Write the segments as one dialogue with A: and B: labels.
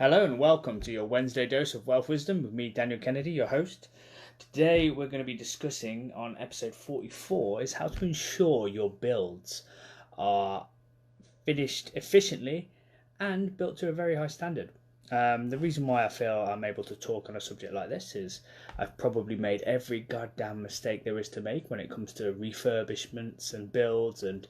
A: Hello and welcome to your Wednesday dose of wealth wisdom with me, Daniel Kennedy, your host. Today we're going to be discussing on episode 44 is how to ensure your builds are finished efficiently and built to a very high standard. The reason why I feel I'm able to talk on a subject like this is I've probably made every goddamn mistake there is to make when it comes to refurbishments and builds and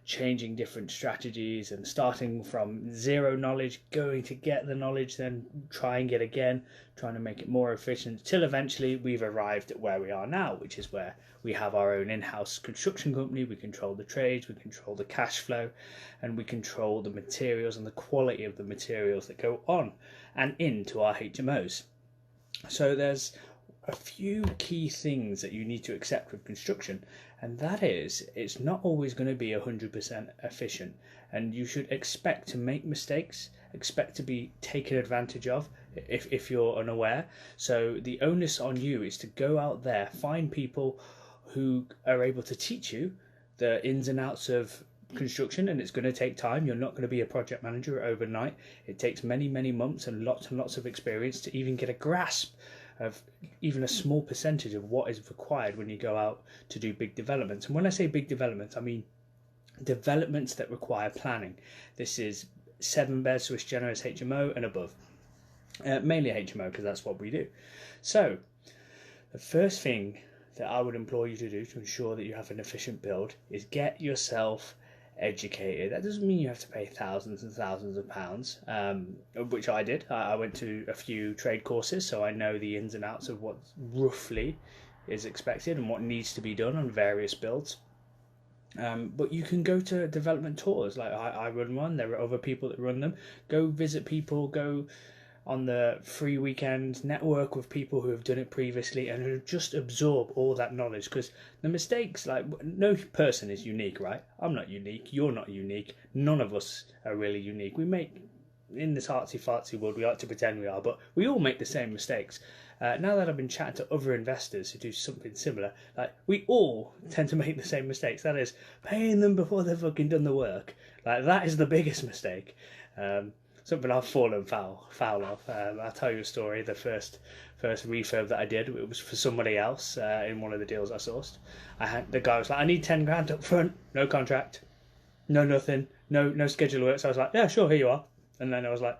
A: changing different strategies and starting from zero knowledge, going to get the knowledge, then trying it again, trying to make it more efficient, till eventually we've arrived at where we are now, which is where we have our own in-house construction company. We control the trades, we control the cash flow, and we control the materials and the quality of the materials that go on and into our HMOs. So there's a few key things that you need to accept with construction, and that is it's not always going to be 100% efficient, and you should expect to make mistakes, expect to be taken advantage of if you're unaware. So the onus on you is to go out there, find people who are able to teach you the ins and outs of construction, and it's going to take time. You're not going to be a project manager overnight. It takes many months and lots of experience to even get a grasp of even a small percentage of what is required when you go out to do big developments. And when I say big developments, I mean developments that require planning. This is 7-bed Swiss Generous HMO and above, mainly HMO because that's what we do. So the first thing that I would implore you to do to ensure that you have an efficient build is get yourself educated. That doesn't mean you have to pay thousands and thousands of pounds, which I did. I went to a few trade courses, so I know the ins and outs of what roughly is expected and what needs to be done on various builds. But you can go to development tours, like I run one. There are other people that run them. Go visit people, go on the free weekend, network with people who have done it previously, and just absorb all that knowledge, because the mistakes, like, no person is unique, right? I'm not unique, you're not unique, none of us are really unique. We make, in this artsy-fartsy world, we like to pretend we are, but we all make the same mistakes. Now that I've been chatting to other investors who do something similar, like, we all tend to make the same mistakes. That is, paying them before they've fucking done the work. Like, that is the biggest mistake. Something I've fallen foul of. I'll tell you a story. The first refurb that I did, it was for somebody else in one of the deals I sourced. The guy was like, I need 10 grand up front, no contract, no nothing, no schedule work. So I was like, yeah, sure, here you are. And then I was like,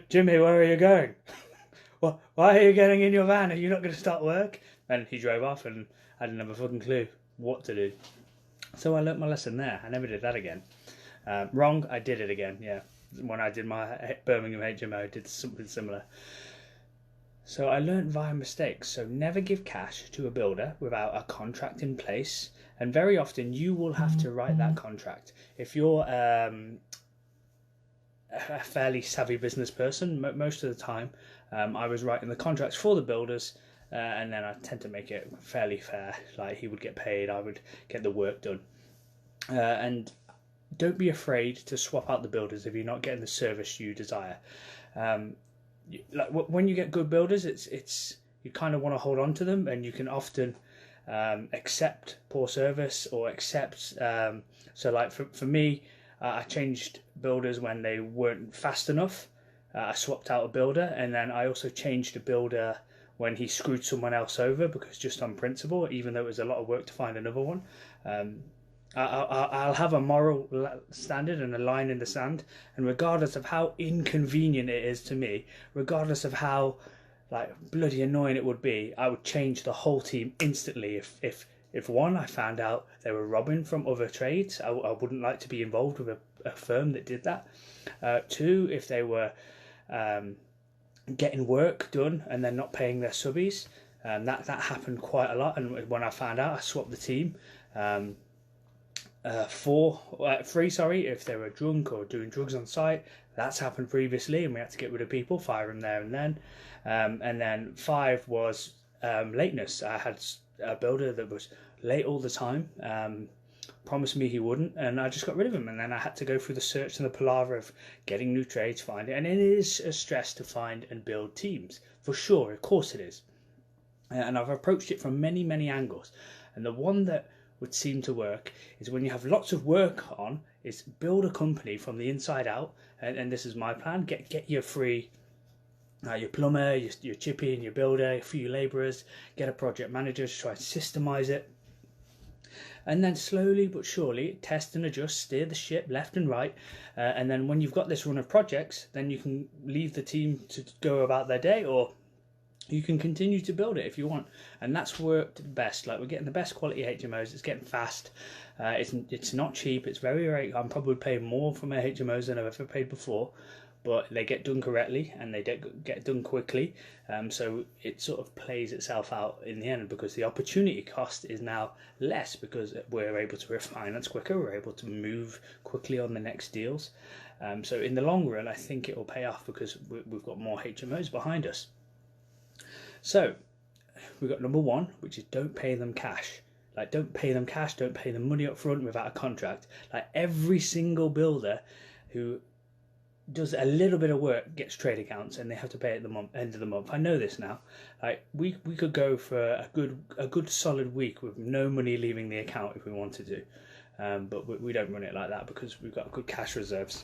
A: Jimmy, where are you going? Why are you getting in your van? Are you not going to start work? And he drove off, and I didn't have a fucking clue what to do. So I learnt my lesson there. I never did that again. Wrong, I did it again, yeah. When I did my Birmingham HMO, I did something similar. So I learned via mistakes. So never give cash to a builder without a contract in place. And very often you will have to write that contract. If you're a fairly savvy business person, most of the time I was writing the contracts for the builders, and then I tend to make it fairly fair. Like, he would get paid, I would get the work done. And don't be afraid to swap out the builders if you're not getting the service you desire. Like, when you get good builders, it's you kind of want to hold on to them, and you can often accept poor service or accept. So, like, for me, I changed builders when they weren't fast enough. I swapped out a builder, and then I also changed a builder when he screwed someone else over, because just on principle, even though it was a lot of work to find another one. I'll have a moral standard and a line in the sand, and regardless of how inconvenient it is to me, regardless of how, like, bloody annoying it would be, I would change the whole team instantly. If one, I found out they were robbing from other trades, I wouldn't like to be involved with a firm that did that. Two, if they were getting work done and then not paying their subbies, that happened quite a lot, and when I found out, I swapped the team. Three, if they were drunk or doing drugs on site, that's happened previously, and we had to get rid of people, fire them there and then. And then 5 was lateness. I had a builder that was late all the time, promised me he wouldn't, and I just got rid of him. And then I had to go through the search and the palaver of getting new trades, find it, and it is a stress to find and build teams, for sure. Of course it is. And I've approached it from many angles, and the one that would seem to work is when you have lots of work on, is build a company from the inside out, and this is my plan. Get your free your plumber, your chippy and your builder, a few labourers, get a project manager to try and systemize it, and then slowly but surely test and adjust, steer the ship left and right, and then when you've got this run of projects, then you can leave the team to go about their day, or you can continue to build it if you want. And that's worked best. Like, we're getting the best quality HMOs, it's getting fast, it's not cheap, it's very, I'm probably paying more for my HMOs than I've ever paid before, but they get done correctly and they get done quickly, so it sort of plays itself out in the end, because the opportunity cost is now less because we're able to refinance quicker, we're able to move quickly on the next deals, so in the long run I think it will pay off because we've got more HMOs behind us. So we've got number one, which is don't pay them cash. Like, don't pay them cash, don't pay them money up front without a contract. Like, every single builder who does a little bit of work gets trade accounts and they have to pay at the end of the month. I know this now. Like, we could go for a good solid week with no money leaving the account if we wanted to, but we don't run it like that because we've got good cash reserves.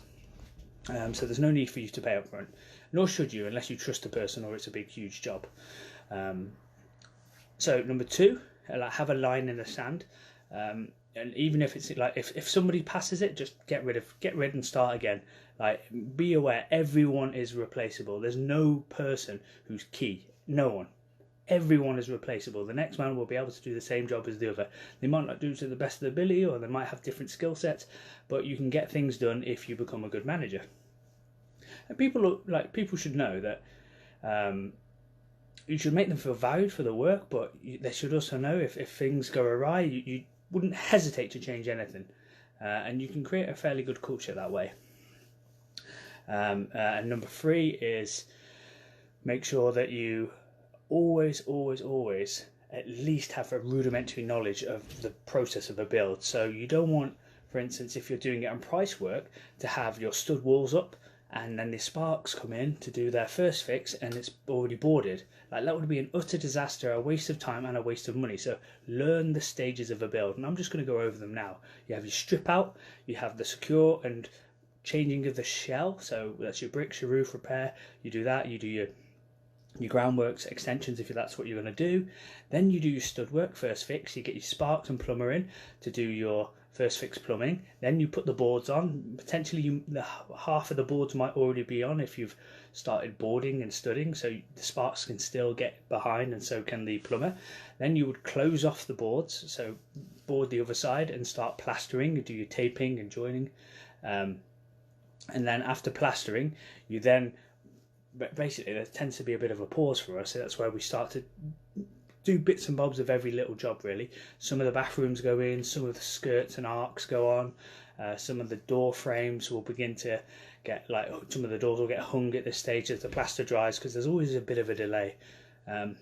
A: So there's no need for you to pay up front, nor should you unless you trust the person or it's a big huge job. So number two, like, have a line in the sand. And even if it's like if somebody passes it, just get rid and start again. Like, be aware, everyone is replaceable. There's no person who's key. No one. Everyone is replaceable. The next man will be able to do the same job as the other. They might not do it to the best of their ability, or they might have different skill sets, but you can get things done if you become a good manager. And people should know that you should make them feel valued for the work, but they should also know if things go awry, you wouldn't hesitate to change anything, and you can create a fairly good culture that way. And number three is make sure that you always at least have a rudimentary knowledge of the process of a build. So you don't want, for instance, if you're doing it on price work, to have your stud walls up and then the sparks come in to do their first fix and it's already boarded. Like, that would be an utter disaster, a waste of time and a waste of money. So learn the stages of a build, and I'm just going to go over them now. You have your strip out, you have the secure and changing of the shell, so that's your bricks, your roof repair. You do that, you do your groundworks, extensions if that's what you're going to do. Then you do your stud work, first fix. You get your sparks and plumber in to do your first fix plumbing. Then you put the boards on. Potentially half of the boards might already be on if you've started boarding and studding, so the sparks can still get behind and so can the plumber. Then you would close off the boards, so board the other side and start plastering and do your taping and joining. And then after plastering, you then, basically there tends to be a bit of a pause for us, so that's where we start to do bits and bobs of every little job really. Some of the bathrooms go in, some of the skirts and arcs go on, some of the door frames will begin to get, like, some of the doors will get hung at this stage as the plaster dries, because there's always a bit of a delay. And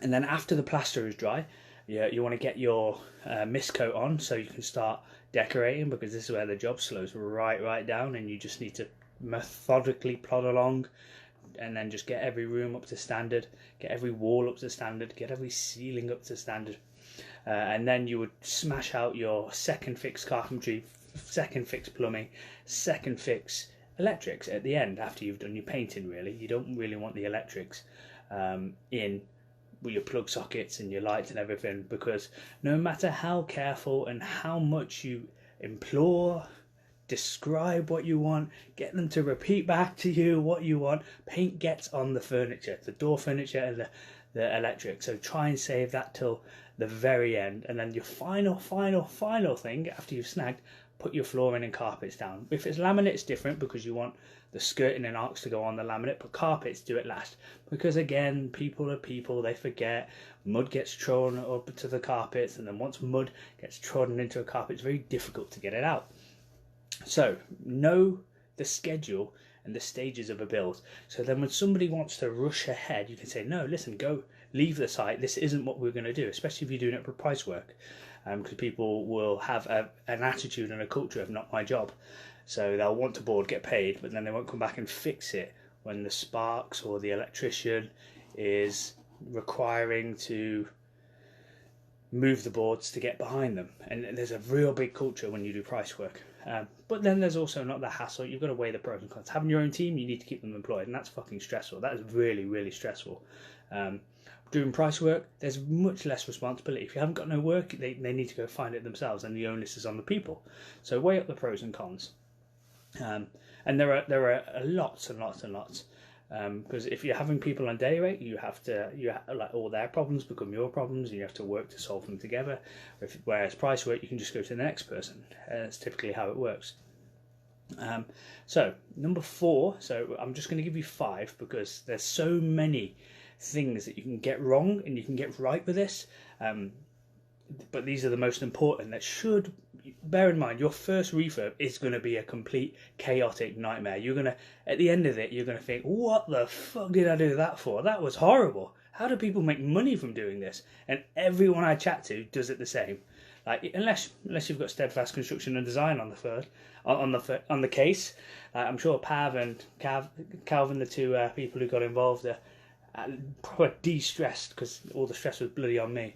A: then after the plaster is dry, you want to get your mist coat on so you can start decorating, because this is where the job slows right down and you just need to methodically plod along and then just get every room up to standard, get every wall up to standard, get every ceiling up to standard, and then you would smash out your second fix carpentry, second fix plumbing, second fix electrics at the end after you've done your painting. Really, you don't really want the electrics in with your plug sockets and your lights and everything, because no matter how careful and how much you implore, describe what you want, get them to repeat back to you what you want, paint gets on the furniture, the door furniture and the electric. So try and save that till the very end, and then your final thing after you've snagged, put your flooring and carpets down. If it's laminate, it's different because you want the skirting and arcs to go on the laminate, but carpets, do it last, because again, people are people, they forget. Mud gets thrown up to the carpets, and then once mud gets trodden into a carpet, it's very difficult to get it out. So know the schedule and the stages of a build, so then when somebody wants to rush ahead, you can say, no, listen, go, leave the site, this isn't what we're going to do, especially if you're doing it for price work, because people will have an attitude and a culture of not my job. So they'll want to board, get paid, but then they won't come back and fix it when the sparks or the electrician is requiring to move the boards to get behind them. And there's a real big culture when you do price work. But then there's also not the hassle. You've got to weigh the pros and cons. Having your own team, you need to keep them employed, and that's fucking stressful. That is really, really stressful. Doing price work, there's much less responsibility. If you haven't got no work, they need to go find it themselves, and the onus is on the people. So weigh up the pros and cons. And there are lots and lots and lots. Because if you're having people on day rate, you have like all their problems become your problems, and you have to work to solve them together. Whereas price work, you can just go to the next person. That's typically how it works. So number 4. So I'm just going to give you 5 because there's so many things that you can get wrong and you can get right with this. But these are the most important that should bear in mind. Your first refurb is going to be a complete chaotic nightmare. You're going to, at the end of it, you're going to think, what the fuck did I do that for? That was horrible. How do people make money from doing this? And everyone I chat to does it the same. Like, unless you've got Steadfast Construction and Design on the case. I'm sure Pav and Calvin, the two people who got involved, are probably de-stressed because all the stress was bloody on me.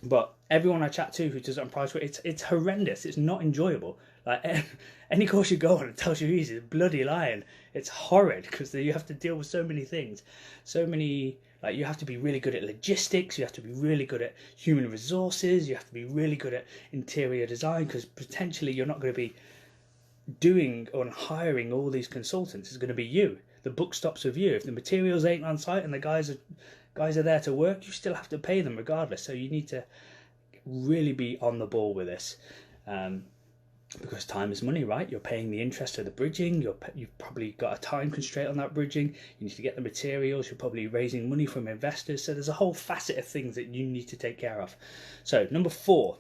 A: But everyone I chat to who does it on price work, it's horrendous. It's not enjoyable. Like, any course you go on, it tells you easy. It's bloody lying. It's horrid because you have to deal with so many things. So many, like, you have to be really good at logistics. You have to be really good at human resources. You have to be really good at interior design because potentially you're not going to be doing or hiring all these consultants. It's going to be you. The buck stops with you. If the materials ain't on site and the guys are there to work, you still have to pay them regardless. So you need to really be on the ball with this, because time is money, right? You're paying the interest of the bridging. You've probably got a time constraint on that bridging. You need to get the materials. You're probably raising money from investors. So there's a whole facet of things that you need to take care of. So number 4,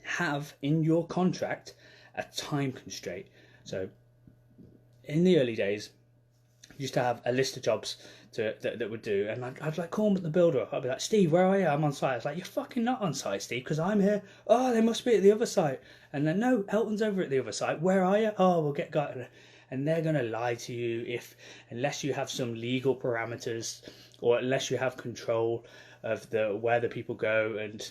A: have in your contract a time constraint. So in the early days, you used to have a list of jobs that would do, and I'd like call the builder up. I'd be like, Steve, where are you? I'm on site. I was like, you're fucking not on site, Steve, because I'm here. Oh, they must be at the other site. And then, no, Elton's over at the other site. Where are you? Oh, we'll get guy. And they're going to lie to you unless you have some legal parameters, or unless you have control of where the people go, and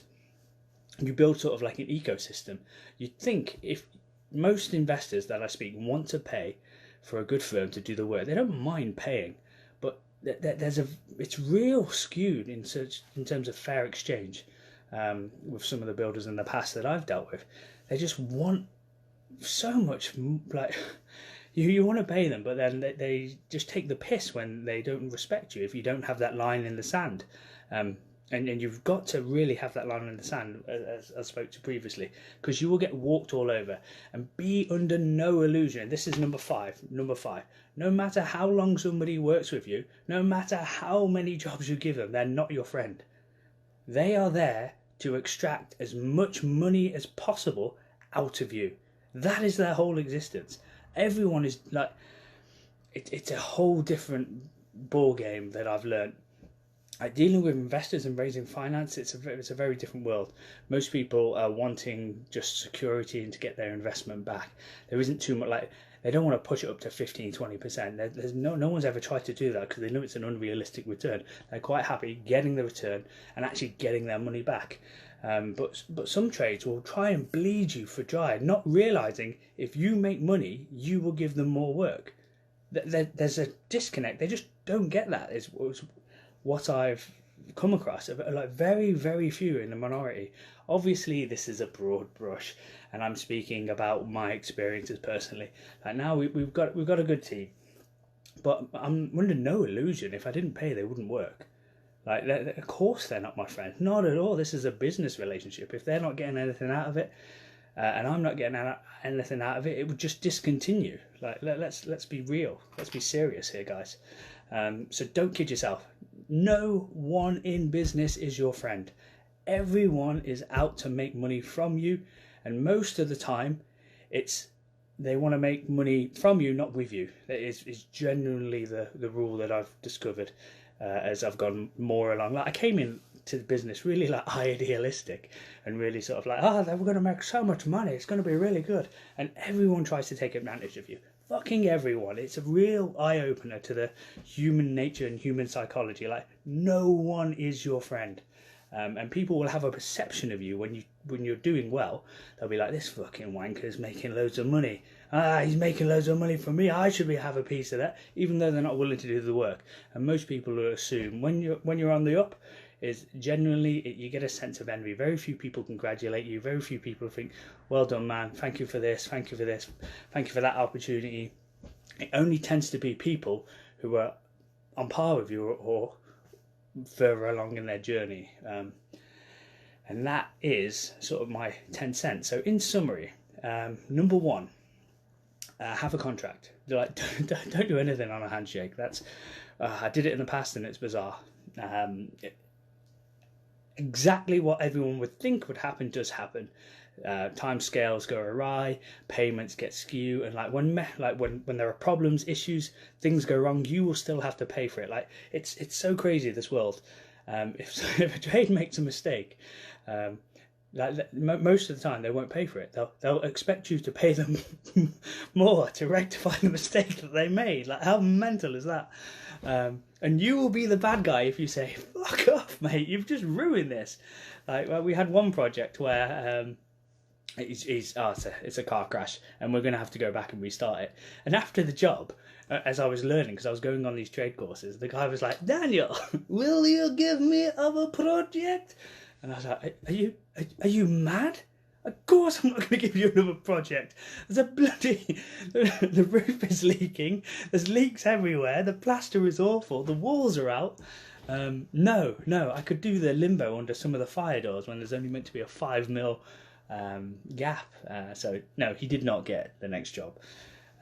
A: you build sort of like an ecosystem. You'd think if most investors that I speak want to pay for a good firm to do the work, they don't mind paying, but it's real skewed in terms of fair exchange with some of the builders in the past that I've dealt with. They just want so much, like, you want to pay them, but then they just take the piss when they don't respect you if you don't have that line in the sand. And you've got to really have that line in the sand, as I spoke to previously, because you will get walked all over. And be under no illusion. This is number 5. No matter how long somebody works with you, no matter how many jobs you give them, they're not your friend. They are there to extract as much money as possible out of you. That is their whole existence. Everyone is like, it's a whole different ball game that I've learned. Like, dealing with investors and raising finance, it's a very different world. Most people are wanting just security and to get their investment back. There isn't too much, like, they don't want to push it up to 15-20%. There's no one's ever tried to do that because they know it's an unrealistic return. They're quite happy getting the return and actually getting their money back. But some trades will try and bleed you for dry, not realizing if you make money, you will give them more work. There's a disconnect. They just don't get that. It's what I've come across, like very, very few in the minority. Obviously, this is a broad brush, and I'm speaking about my experiences personally. Like, now we've got a good team, but I'm under no illusion. If I didn't pay, they wouldn't work. Like, of course they're not my friend. Not at all. This is a business relationship. If they're not getting anything out of it, and I'm not getting anything out of it, it would just discontinue. Like, let's be real. Let's be serious here, guys. So don't kid yourself. No one in business is your friend. Everyone is out to make money from you, and most of the time they want to make money from you, not with you. That is genuinely the rule that I've discovered as I've gone more along. Like, I came into the business really like idealistic and really sort of like, we're going to make so much money, it's going to be really good, and everyone tries to take advantage of you. Fucking everyone. It's a real eye-opener to the human nature and human psychology. Like, no one is your friend. And people will have a perception of you when you're doing well. They'll be like, this fucking wanker's making loads of money. He's making loads of money for me. I should have a piece of that, even though they're not willing to do the work. And most people will assume when you're on the up, is genuinely you get a sense of envy. Very few people congratulate you. Very few people think, well done, man. Thank you for this. Thank you for this. Thank you for that opportunity. It only tends to be people who are on par with you or further along in their journey. And that is sort of my 10 cents. So in summary, number one, have a contract. Like, don't do anything on a handshake. That's I did it in the past and it's bizarre. Exactly what everyone would think would happen does happen. Time scales go awry, payments get skewed, and when there are problems, issues, things go wrong, you will still have to pay for it. Like it's so crazy, this world. If a trade makes a mistake, most of the time they won't pay for it. They'll expect you to pay them more to rectify the mistake that they made. Like, how mental is that? And you will be the bad guy if you say, fuck off, mate, you've just ruined this. We had one project where it's a car crash and we're going to have to go back and restart it. And after the job, as I was learning, because I was going on these trade courses, the guy was like, Daniel, will you give me a project? And I was like, are you mad? Of course I'm not going to give you another project. There's a bloody... the roof is leaking. There's leaks everywhere. The plaster is awful. The walls are out. No. I could do the limbo under some of the fire doors when there's only meant to be a 5mm gap. So, no, he did not get the next job.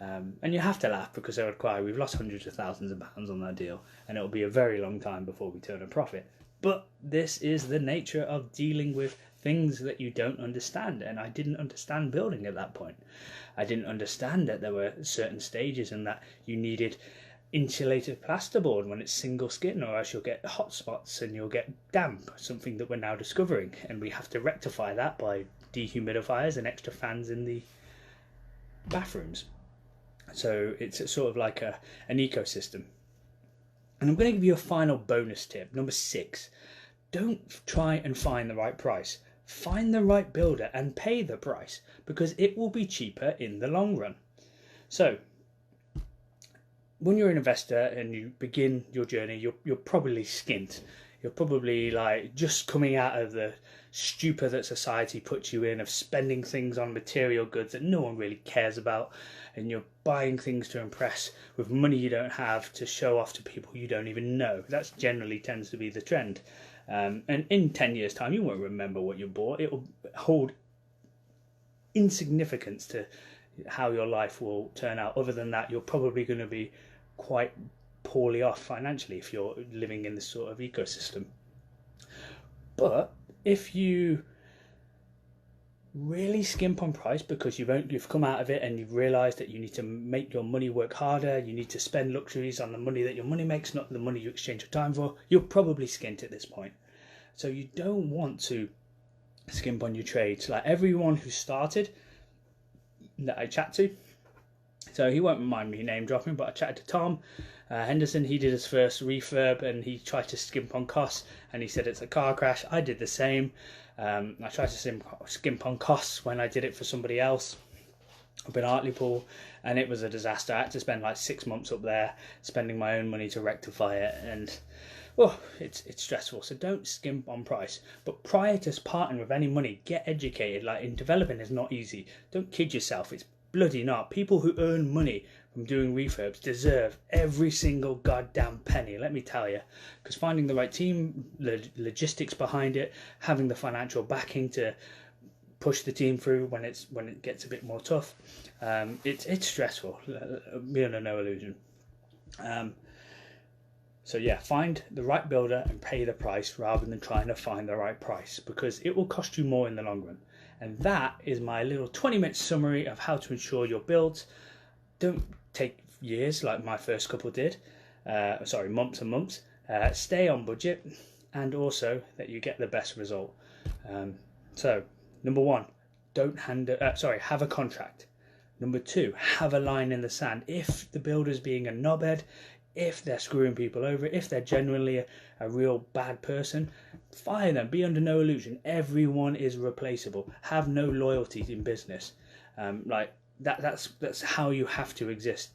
A: And you have to laugh because we've lost hundreds of thousands of pounds on that deal. And it'll be a very long time before we turn a profit. But this is the nature of dealing with things that you don't understand, and I didn't understand building at that point. I didn't understand that there were certain stages and that you needed insulated plasterboard when it's single skin, or else you'll get hot spots and you'll get damp, something that we're now discovering, and we have to rectify that by dehumidifiers and extra fans in the bathrooms. So it's sort of like an ecosystem. And I'm going to give you a final bonus tip, number 6. Don't try and find the right price. Find the right builder and pay the price, because it will be cheaper in the long run. So, when you're an investor and you begin your journey, you're probably skint. You're probably just coming out of the stupor that society puts you in of spending things on material goods that no one really cares about, and you're buying things to impress with money you don't have to show off to people you don't even know. That generally tends to be the trend. And in 10 years' time, you won't remember what you bought. It will hold insignificance to how your life will turn out. Other than that, you're probably going to be quite poorly off financially if you're living in this sort of ecosystem. But if you really skimp on price because you've come out of it and you've realised that you need to make your money work harder, you need to spend luxuries on the money that your money makes, not the money you exchange your time for, you're probably skint at this point. So you don't want to skimp on your trades. Like everyone who started that I chat to, so he won't mind me name dropping, but I chatted to Tom Henderson. He did his first refurb and he tried to skimp on costs and he said it's a car crash. I did the same. I tried to skimp on costs when I did it for somebody else up in Hartlepool, and it was a disaster. I had to spend 6 months up there spending my own money to rectify it, and it's stressful. So don't skimp on price. But prior to parting with any money, get educated. In developing is not easy. Don't kid yourself. It's bloody not. People who earn money from doing refurbs deserve every single goddamn penny, let me tell you, because finding the right team, logistics behind it, having the financial backing to push the team through when it gets a bit more tough, it's stressful, beyond no illusion. So yeah, find the right builder and pay the price rather than trying to find the right price, because it will cost you more in the long run. And that is my little 20-minute summary of how to ensure your builds don't take years like my first couple did. Months and months. Stay on budget, and also that you get the best result. So, number 1, have a contract. Number 2, have a line in the sand. If the builder's being a knobhead, If they're screwing people over, if they're genuinely a real bad person, fire them. Be under no illusion. Everyone is replaceable. Have no loyalties in business. That's how you have to exist.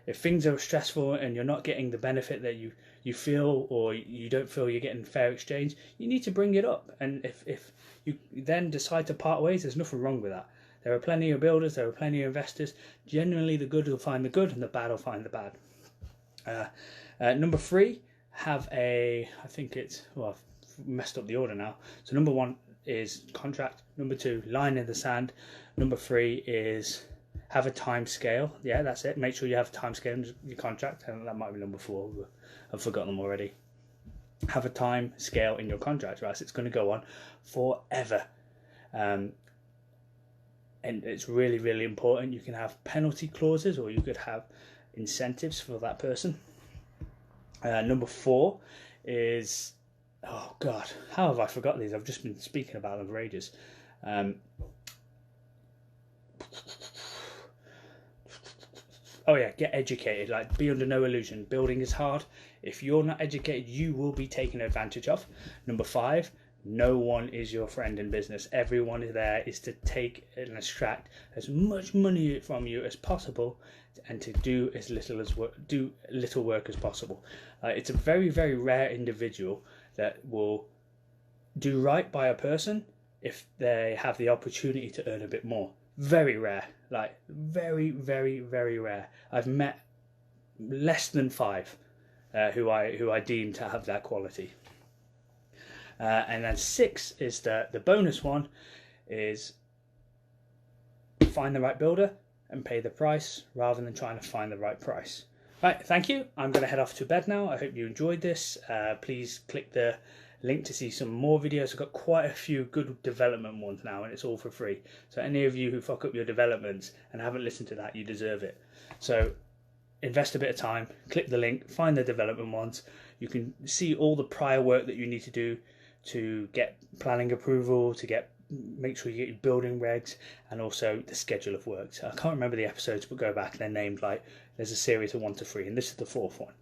A: If things are stressful and you're not getting the benefit that you feel, or you don't feel you're getting fair exchange, you need to bring it up. And if you then decide to part ways, there's nothing wrong with that. There are plenty of builders, there are plenty of investors. Generally, the good will find the good and the bad will find the bad. Number 3, have I think it's, well, I've messed up the order now. So number 1 is contract. Number 2, line in the sand. Number 3 is have a time scale. Yeah, that's it. Make sure you have a time scale in your contract. And that might be number 4. I've forgotten them already. Have a time scale in your contract, right? So it's going to go on forever. And it's really, really important. You can have penalty clauses, or you could have incentives for that person. Number 4 is, oh God, how have I forgot these? I've just been speaking about them for ages. Oh yeah, get educated. Like, be under no illusion. Building is hard. If you're not educated, you will be taken advantage of. Number 5, no one is your friend in business. Everyone there is to take and extract as much money from you as possible, and to do as little work as possible. It's a very, very rare individual that will do right by a person if they have the opportunity to earn a bit more. Very rare, like very, very, very rare. I've met less than 5 who I deem to have that quality. And then 6 is the bonus one, is find the right builder and pay the price rather than trying to find the right price. Right, thank you. I'm going to head off to bed now. I hope you enjoyed this. Please click the link to see some more videos. I've got quite a few good development ones now, and it's all for free. So any of you who fuck up your developments and haven't listened to that, you deserve it. So invest a bit of time, click the link, find the development ones. You can see all the prior work that you need to do to get planning approval, to make sure you get your building regs, and also the schedule of work. So I can't remember the episodes, but go back. They're named, like, there's a series of 1 to 3, and this is the 4th one.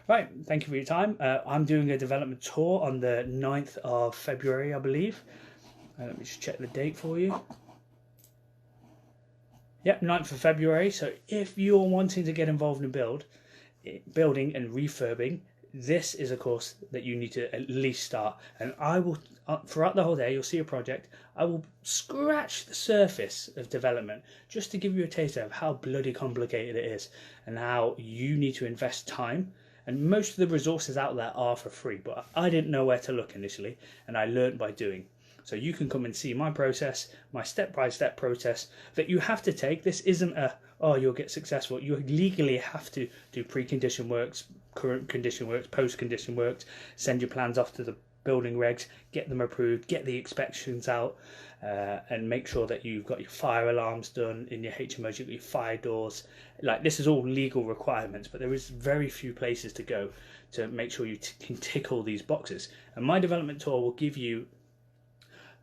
A: Right, thank you for your time. I'm doing a development tour on the 9th of February, I believe. Let me just check the date for you. Yep, 9th of February. So if you're wanting to get involved in building and refurbing, this is a course that you need to at least start. And I will, throughout the whole day, you'll see a project. I will scratch the surface of development just to give you a taste of how bloody complicated it is, and how you need to invest time. And most of the resources out there are for free, but I didn't know where to look initially, and I learned by doing. So you can come and see my process, my step-by-step process that you have to take. This isn't oh, you'll get successful. You legally have to do pre-condition works, current condition works, post-condition works, send your plans off to the building regs, get them approved, get the inspections out, and make sure that you've got your fire alarms done in your HMOs, you've got your fire doors. Like, this is all legal requirements, but there is very few places to go to make sure you can tick all these boxes. And my development tour will give you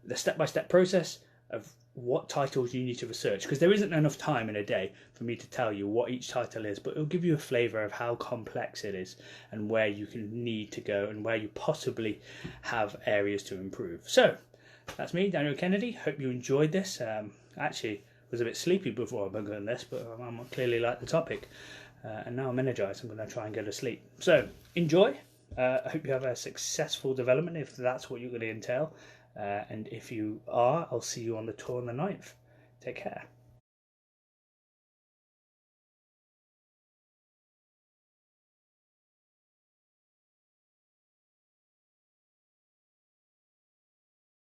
A: the step-by-step process of what titles you need to research, because there isn't enough time in a day for me to tell you what each title is, but it'll give you a flavour of how complex it is and where you can need to go and where you possibly have areas to improve. So that's me, Daniel Kennedy. Hope you enjoyed this. Actually was a bit sleepy before I began this, but I clearly like the topic, and now I'm energized. I'm going to try and go to sleep. So enjoy. I hope you have a successful development if that's what you're going to entail. And if you are, I'll see you on the tour on the 9th. Take care.